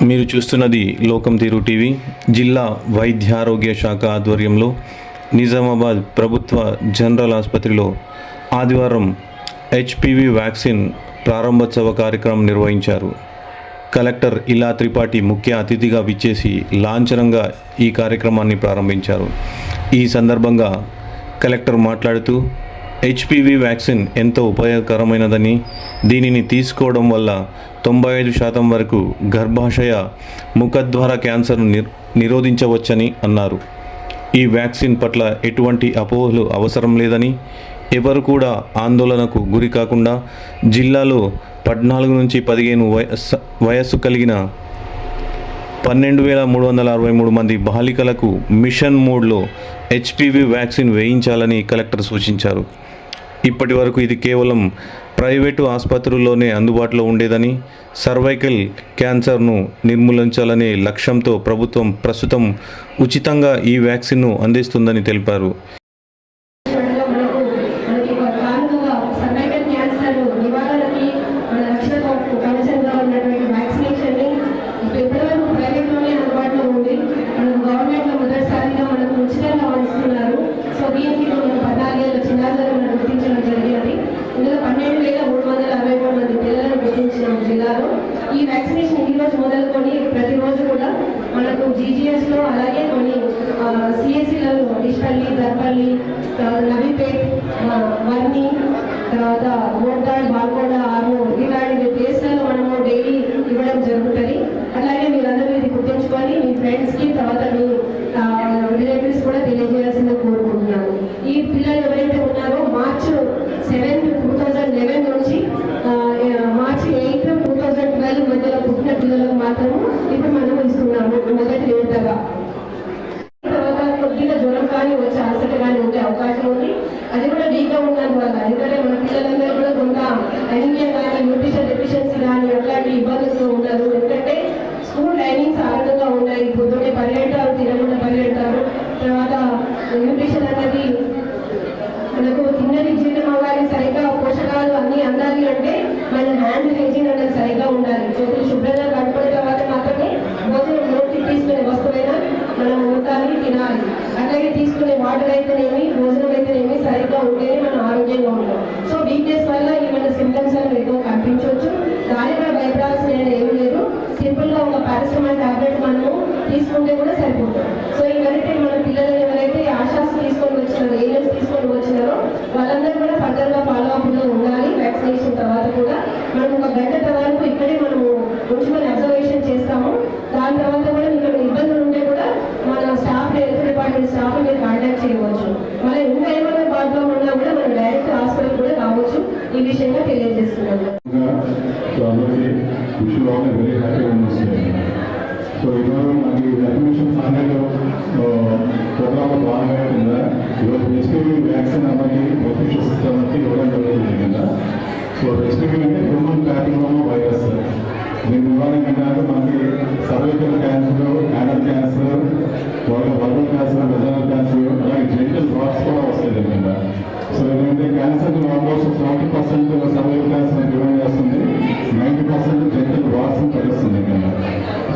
మీరు చూస్తున్నది లోకం తీరు టీవీ. జిల్లా వైద్యారోగ్య శాఖ ఆధ్వర్యంలో నిజామాబాద్ ప్రభుత్వ జనరల్ ఆసుపత్రిలో ఆదివారం హెచ్పివి వ్యాక్సిన్ ప్రారంభోత్సవ కార్యక్రమం నిర్వహించారు. కలెక్టర్ ఇలా త్రిపాఠి ముఖ్య అతిథిగా విచ్చేసి లాంఛనంగా ఈ కార్యక్రమాన్ని ప్రారంభించారు. ఈ సందర్భంగా కలెక్టర్ మాట్లాడుతూ హెచ్పివి వ్యాక్సిన్ ఎంతో ఉపయోగకరమైనదని, దీనిని తీసుకోవడం వల్ల 95% వరకు గర్భాశయ ముఖద్వార క్యాన్సర్ను నిరోధించవచ్చని అన్నారు. ఈ వ్యాక్సిన్ పట్ల ఎటువంటి అపోహలు అవసరం లేదని, ఎవరు కూడా ఆందోళనకు గురి కాకుండా జిల్లాలో 14 నుంచి 15 వయస్సు కలిగిన 12,363 మంది బాలికలకు మిషన్ మోడ్లో హెచ్పివి వ్యాక్సిన్ వేయించాలని కలెక్టర్ సూచించారు. ఇప్పటి వరకు ఇది కేవలం ప్రైవేటు ఆసుపత్రుల్లోనే అందుబాటులో ఉండేదని, సర్వైకల్ క్యాన్సర్ను నిర్మూలించాలనే లక్ష్యంతో ప్రభుత్వం ప్రస్తుతం ఉచితంగా ఈ వ్యాక్సిన్ను అందిస్తుందని తెలిపారు. ఈ వ్యాక్సినేషన్ ఈ రోజు మొదలుకొని ప్రతిరోజు కూడా మనకు జీజీఎస్లో అలాగే కొన్ని సిఎస్సీలలో డిష్పల్లి, దర్పల్లి, నవీపేట్, వర్ని, తర్వాత మోర్తాడ్, బాల్కోడ, ఆర్మూర్ ఇలాంటి ప్లేస్లలో మనము డైలీ ఇవ్వడం జరుగుతుంది. అలాగే మీరందరూ ఇది గుర్తుంచుకొని మీ ఫ్రెండ్స్కి తర్వాత మీ రిలేటివ్స్ కూడా తెలియజేయాల్సిందిగా కోరుకుంటున్నాను. ఈ పిల్లలు ఎవరైతే ఉన్నారో March 7, 2011 నుంచి March 8, 2012 మధ్యలో పుట్టిన పిల్లలకు మాత్రము ఇప్పుడు మనం ఇస్తున్నాము మొదటి విడతగా. తర్వాత కొద్దిగా జ్వరం కానీ వచ్చే అలసట కానీ ఉండే అవకాశం ఉంది. అది కూడా వీక్గా ఉన్నందు వల్ల, ఎందుకంటే మన పిల్లలందరూ కూడా కొంత అనీమియా కానీ న్యూట్రిషన్ డెఫిషియన్సీ కానీ అట్లాంటి ఇబ్బందులతో ఉన్నారు. ఎందుకంటే స్కూల్ టైమింగ్స్ ఆనందంగా ఉన్నాయి. పొద్దున్నే పరిగెడతారు, తినకుండా పరిగెడతారు. తర్వాత న్యూట్రిషన్ అనేది మనకు తిన్నది జీర్ణం అవ్వాలి, సరిగ్గా పోషకాలు అన్నీ అందాలి అంటే మన హ్యాండ్ హైజీన్ అనేది సరిగ్గా ఉండాలి. చేతులు శుభ్రంగా కట్టుకున్న తర్వాత మాత్రమే భోజనం నోటికి తీసుకునే వస్తువైనా మనం ఉండాలి, తినాలి. అలాగే తీసుకునే వాటర్ అయితేనేమి, భోజనం అయితేనేమి సరిగ్గా ఉంటేనే మనం ఆరోగ్యంగా ఉంటాం. సో వీక్నెస్ వల్ల మన సింప్టమ్స్ అనేవి ఎక్కువ కనిపించవచ్చు. దాని కూడా భయపడాల్సిన ఏమీ లేదు. సింపుల్గా ఒక పారాసిటమాల్ టాబ్లెట్ మనము తీసుకుంటే కూడా సరిపోతుంది. సో ఇవైతే మన పిల్లలు ఎవరైతే ఆశాస్ తీసుకొని వచ్చినారో, ఏఎల్స్ తీసుకొని వచ్చినారో వాళ్ళందరూ కూడా ఫర్దర్గా ఫాలో అప్లో ఉండాలి. వ్యాక్సినేషన్ తర్వాత కూడా మనం 1 గంట వరకు ఇక్కడే మనము ఉంచుకొని అబ్జర్వేషన్ చేస్తాము. దాని తర్వాత కూడా మీకు ఇబ్బందులు ఉంటే కూడా మన స్టాఫ్, హెల్త్ డిపార్ట్మెంట్ స్టాఫ్ మీరు కాంటాక్ట్ చేయవచ్చు. మళ్ళీ ఇంకా ఏమైనా ప్రాబ్లం ఉన్నా కూడా మనం డైరెక్ట్ హాస్పిటల్ కూడా కావచ్చు. ఈ విషయంగా తెలియజేస్తున్నాము. సో ఈరోజు మనకి వ్యాక్సినేషన్ సమయంలో ప్రోగ్రాంలో భాగంగా కింద ఈరోజు హెచ్పివి వ్యాక్సిన్ అన్నది బెనిఫిషియల్ సిస్టమ్ అనేది ఇవ్వడం జరుగుతుంది కింద. సో హెచ్పివి అంటే హ్యూమన్ ప్యాపిలోమా వైరస్. దీని నివారణ ఏంటంటే మనకి cervical cancer, anal cancer, verbal cancer, vaginal cancer, అలాగే జెనిటల్ రాట్స్ కూడా వస్తాయి కింద. సో ఏంటంటే cancer almost 70% cervical cancer prevent చేస్తుంది, 90% జెనిటల్ రాట్స్ తగ్గిస్తుంది కింద.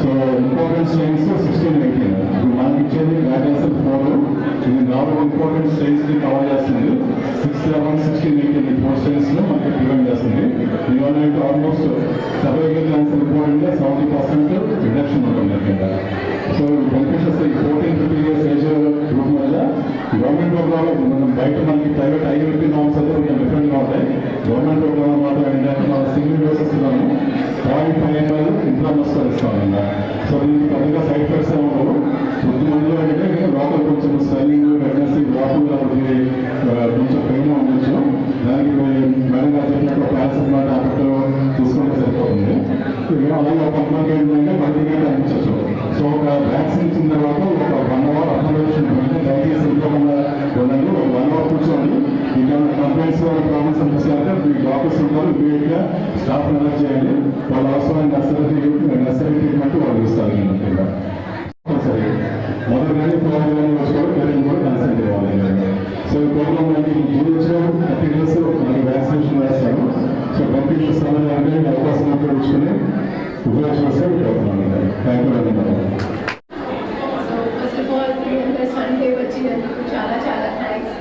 So important Staines 16, 18. ఇప్పుడు మనకి ఇచ్చేది వ్యాక్సిన్ 4. ఇది 4 ఇంపార్టెంట్ స్టేట్స్ ని కవర్ చేస్తుంది. 6, 11, 16, 18 ఈ 4 స్టేట్స్ ను మనకి ప్రివెంట్ చేస్తుంది. దీనివల్ల ఆల్మోస్ట్ సర్వైకల్ క్యాన్సర్ ఇంపార్టెంట్గా 70% రిడక్షన్ ఉంటుంది కింద. సో బెనిఫిషియస్ ఈ 14-15 years ఏజ్ గ్రూప్ వల్ల గవర్నమెంట్ ప్రోగ్రామ్ మనం బయట మనకి ప్రైవేట్ ఐఐటి నామ్స్ అయితే కొంచెం డిఫరెంట్గా ఉంటాయి. గవర్నమెంట్ ప్రోగ్రామ్ మాత్రం ఏంటంటే మనం సింగిల్ డోసెస్ ఇస్తాము, 0.5 ml ఇంట్రామస్కర్ ఇస్తామన్నా. సో దీనికి పెద్దగా సైడ్ ఎఫెక్ట్స్ ఏమవు. కొద్దిమందిలో అంటే లోపల కొంచెం స్వెల్లింగ్, వెడ్నెస్, లోపల కొంచెం పెయిన్ ఉండొచ్చు. దానికి మేడం గారు చెప్పినట్టు పారాసిటమాల్ టాబ్లెట్ తీసుకుంటే సరిపోతుంది. అలాగే కొంతమంది ఏంటంటే మల్టీగా అనిపించవచ్చు. సో ఒక వ్యాక్సిన్ ఇచ్చిన తర్వాత ఒక 1 hour అకామిడేషన్ పెడితే దయచేసి ఇంకోకుండా ఉండండి. 1 hour కూర్చోండి. ఇంకా కంప్లైంట్స్ ప్రాబ్లమ్స్ అనిపిస్తారంటే మీ డాక్టర్స్ ఉంటారు, ఇమీడియట్గా స్టాఫ్ అలర్ట్ చేయండి. వాళ్ళు అవసరమైన నెసరీ ట్రీట్మెంట్ వాళ్ళు ఇస్తారు. సరే మొదటి కానీ కానీ వచ్చుకోవాలి, పేరెంట్ కూడా కన్సల్ట్ చేయాలి. సో ఈ ప్రోగ్రామ్ మనకి 30 days మనకి వ్యాక్సినేషన్ వేస్తారు. సో బెనిఫిషియస్ అవకాశం ఉపయోగించుకుని ఉపయోగించుకోవాల్సి కోరుతున్నాను. Thank you very much. So first of all Sunday వచ్చినందుకు చాలా చాలా థ్యాంక్స్.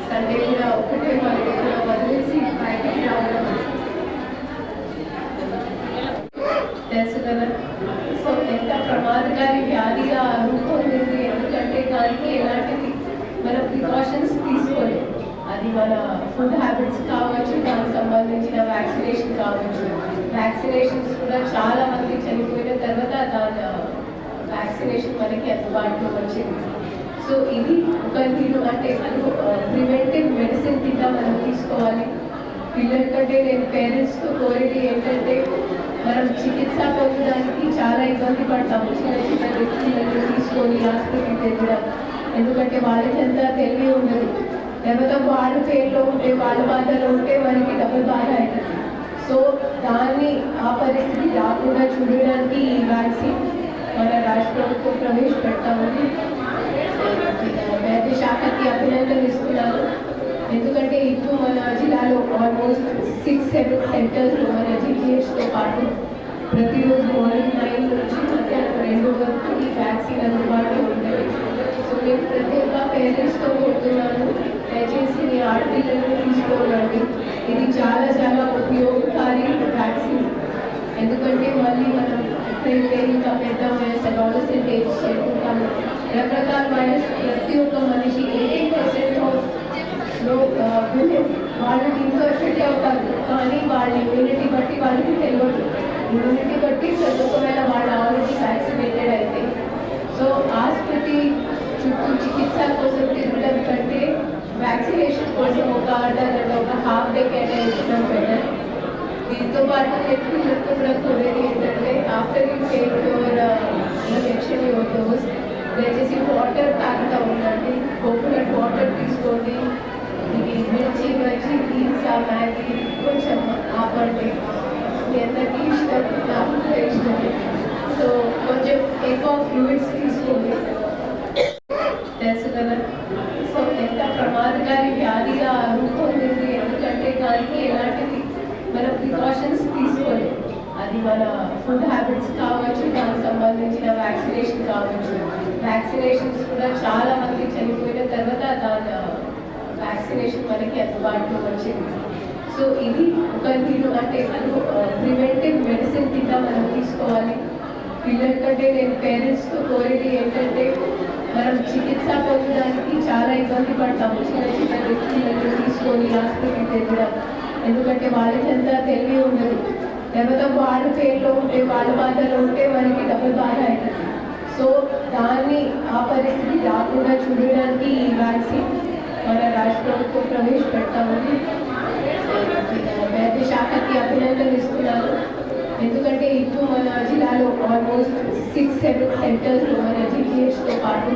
సండే కూడా ఒకటే హాలిడే కూడా వదిలేసి బయటికి రావడం తెలుసు కదా. సో ఎంత ప్రమాదకారి వ్యాధిగా రూపొందింది, ఎందుకంటే దానికి ఎలాంటిది మన ప్రికాషన్స్ తీసుకోలేదు. అది మన ఫుడ్ హ్యాబిట్స్ కావచ్చు, దానికి సంబంధించిన వ్యాక్సినేషన్ కావచ్చు. వ్యాక్సినేషన్స్ కూడా చాలా మంది చనిపోయిన తర్వాత దాని వ్యాక్సినేషన్ మనకి అందుబాటులో వచ్చింది. సో ఇది ఒక నేను అంటే ప్రివెంటివ్ మెడిసిన్ కింద మనం తీసుకోవాలి. పిల్లల కంటే నేను పేరెంట్స్తో కోరేది ఏంటంటే, మనం చికిత్స పొందడానికి చాలా ఇబ్బంది పడతాము చిన్న చిన్న వ్యక్తులను తీసుకొని హాస్పిటల్కి వెళ్ళడం. ఎందుకంటే వాళ్ళకి ఎంత తెలివి ఉండదు. లేకపోతే వాళ్ళ పేరులో ఉంటే, వాళ్ళ బాధలో ఉంటే మనకి డబుల్ బాధ అవుతుంది. సో దాన్ని ఆ పరిస్థితి రాకుండా చూడడానికి ఈ వ్యాక్సిన్ మన రాష్ట్ర ప్రభుత్వం ప్రవేశపెడతామని వైద్య శాఖకి అభినందనలు ఇస్తున్నాను. ఎందుకంటే ఇప్పుడు మన జిల్లాలో ఆల్మోస్ట్ 6-7 సెంటర్స్లో మన జీపీఎస్తో పాటు ప్రతిరోజు మార్నింగ్ 9 నుంచి మధ్యాహ్నం 2 వరకు ఈ వ్యాక్సిన్ అందుబాటులో ఉంటుంది. సో నేను ప్రతి ఒక్క పేరెంట్స్తో కోరుతున్నాను, దయచేసి మీ ఆడపిల్లలను తీసుకోవాలండి. ఇది చాలా చాలా ఉపయోగకారి వ్యాక్సిన్. ఎందుకంటే మళ్ళీ మనం ఎప్పుడైతే ఇంకా పెద్ద వయసు అడాలసెంట్ ఏజ్ చేరుకుంటాము, రకరకాల వైరస్ ప్రతి ఒక్క మనిషి 80% ఆఫ్ వాళ్ళు దీంతో ఎఫెక్ట్ అవుతారు. కానీ వాళ్ళ ఇమ్యూనిటీ బట్టి వాళ్ళకి తెలియదు. ఇమ్యూనిటీ బట్టి ఒకవేళ వాళ్ళు ఆల్రెడీ వ్యాక్సినేటెడ్ అయితే, సో ఆసుపత్రి చుట్టూ చికిత్స కోసం తిరగడం కంటే వ్యాక్సినేషన్ కోసం ఒక అర్ధగంట ఒక హాఫ్ డే కేటాయించడం బెటర్. దీంతో పాటు పిల్లలతో కూడా కోరేది ఏంటంటే, after you take your injection your dose, దయచేసి వాటర్ తాగుతూ ఉండండి. కోకోనట్ వాటర్ తీసుకోండి. ఇది మిర్చి బజ్జీ పిజ్జా మ్యాగీ కొంచెం ఆపండి. మీ అందరికీ ఇష్టం, నాకు కూడా ఇష్టం. సో కొంచెం ఎక్కువ ఫ్లూయిడ్స్ తీసుకోండి, తెలుసు కదా. సో ఎంత ప్రమాదకారి వ్యాధిగా రూపొందింది, ఎందుకంటే దానికి ఎలాంటిది మన ప్రికాషన్స్ తీసుకోలేదు. అది మన ఫుడ్ హ్యాబిట్స్ కావచ్చు, దానికి సంబంధించిన వ్యాక్సినేషన్ కావచ్చు. వ్యాక్సినేషన్స్ కూడా చాలా మంది చనిపోయిన తర్వాత దాని వ్యాక్సినేషన్ మనకి అందుబాటులో వచ్చింది. సో ఇది ఒక నేను అంటే ప్రివెంటివ్ మెడిసిన్ కింద మనం తీసుకోవాలి. పిల్లల కంటే నేను పేరెంట్స్తో కోరేది ఏంటంటే, మనం చికిత్స పొందడానికి చాలా ఇబ్బంది పడతాము చిన్న చిన్న వ్యక్తులను తీసుకొని హాస్పిటల్కి వెళ్ళడం. ఎందుకంటే వాళ్ళకి ఎంత తెలివి ఉండదు. లేకపోతే వాళ్ళ పేరులో ఉంటే, వాళ్ళ బాధలో ఉంటే మనకి డబుల్ బాధ అవుతుంది. సో దాన్ని ఆ పరిస్థితి రాకుండా చూడడానికి ఈ వ్యాక్సిన్ మన రాష్ట్ర ప్రభుత్వం ప్రవేశపెడతామని వైద్య శాఖకి అభినందనలు ఇస్తున్నాను. ఎందుకంటే ఇప్పుడు మన జిల్లాలో ఆల్మోస్ట్ 6-7 సెంటర్స్లో మన జీపీఎస్తో పాటు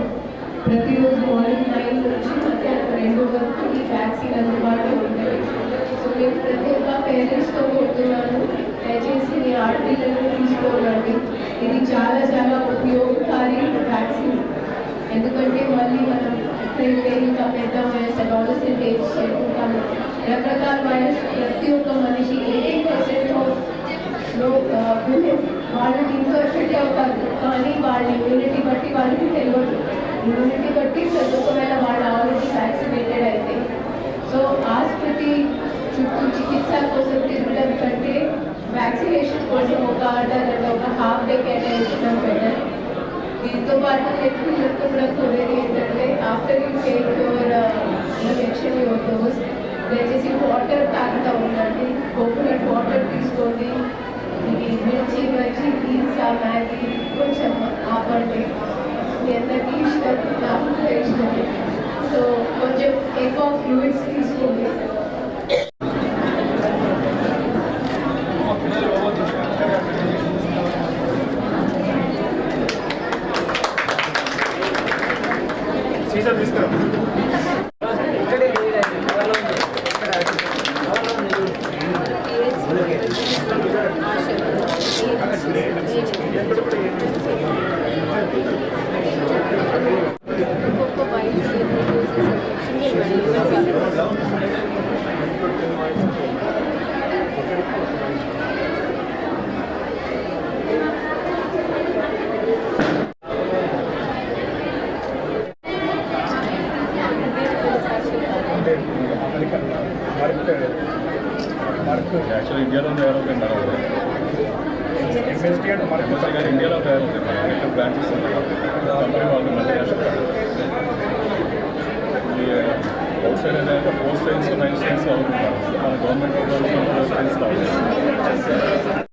ప్రతిరోజు మార్నింగ్ 9 నుంచి మధ్యాహ్నం 2 వరకు ఈ వ్యాక్సిన్ అందుబాటులో ఉంటుంది. సో నేను ప్రతి ఒక్క పేరెంట్స్తో కోరుతున్నాను, దయచేసి మీ ఆడపిల్లలను తీసుకోవాలండి. ఇది చాలా చాలా ఉపయోగకారి వ్యాక్సిన్. ఎందుకంటే మళ్ళీ మనం ఎప్పుడైతే ఇంకా పెద్ద వయసు అడాలసెంట్ ఏజ్ చేరుకుంటాము, రకరకాల వైరస్ ప్రతి ఒక్క మనిషి 80% ఆఫ్ వాళ్ళు దీంతో ఎఫెక్ట్ అవుతారు. కానీ వాళ్ళ ఇమ్యూనిటీ బట్టి వాళ్ళకి తెలియదు. ఇమ్యూనిటీ బట్టి ఒకవేళ వాళ్ళు ఆల్రెడీ వ్యాక్సినేటెడ్ అయితే, సో ఆసుపత్రి చుట్టూ చికిత్స కోసం తిరగడం కంటే వ్యాక్సినేషన్ కోసం ఒక అర్ధగంట ఒక హాఫ్ డే కేటాయించడం బెటర్. దీంతో పాటు పిల్లలతో కూడా కోరేది ఏంటంటే, after you take your injection your dose, దయచేసి వాటర్ తాగుతూ ఉండండి. కోకోనట్ వాటర్ తీసుకోండి. ఇది మిర్చి బజ్జీ పిజ్జా మ్యాగీ కొంచెం ఆపండి. మీ అందరికీ ఇష్టం, నాకు కూడా ఇష్టం. సో కొంచెం ఎక్కువ ఫ్లూయిడ్స్ తీసుకోండి. యాక్చువల్లీ ఇండియాలో తయారవుతాయి మేడం. ఎంఎస్టీ అంటే మనకి వచ్చాయి కానీ ఇండియాలో తయారవుతాయి మేడం. ఇక్కడ బ్రాంచెస్ కంపెనీ వాళ్ళు మల్టీనేషనల్. అవుట్ సైడ్ అనేది 4 స్టైల్స్ 9 స్టైల్స్ అవుతుంది. మన గవర్నమెంట్ 4 స్టైల్స్ కావాలి.